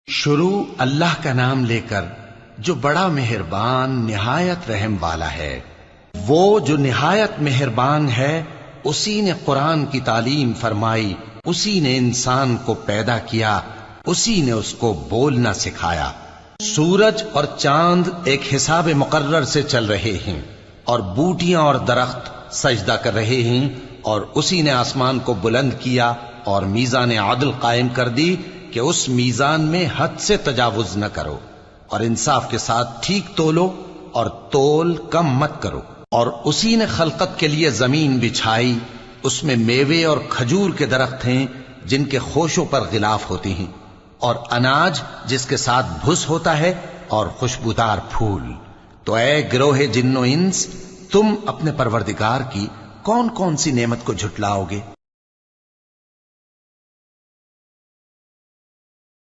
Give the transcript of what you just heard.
शुरू अल्लाह का नाम लेकर जो बड़ा मेहरबान निहायत रहम वाला है। वो जो निहायत मेहरबान है, उसी ने कुरान की तालीम फरमाई, उसी ने इंसान को पैदा किया, उसी ने उसको बोलना सिखाया। सूरज और चांद एक हिसाब मुकर्रर से चल रहे हैं और बूटियां और दरख्त सजदा कर रहे हैं, और उसी ने आसमान को बुलंद किया और मीज़ान आदल कायम कर दी कि उस मीज़ान में हद से तजावुज न करो, और इंसाफ के साथ ठीक तोलो और तोल कम मत करो। और उसी ने खलकत के लिए जमीन बिछाई, उसमें मेवे और खजूर के दरख्त हैं जिनके खोशों पर गिलाफ होती हैं, और अनाज जिसके साथ भुस होता है, और खुशबूदार फूल। तो ऐ गिरोहे जिन्नो इंस, तुम अपने परवरदिगार की कौन कौन सी नेमत को झुटलाओगे?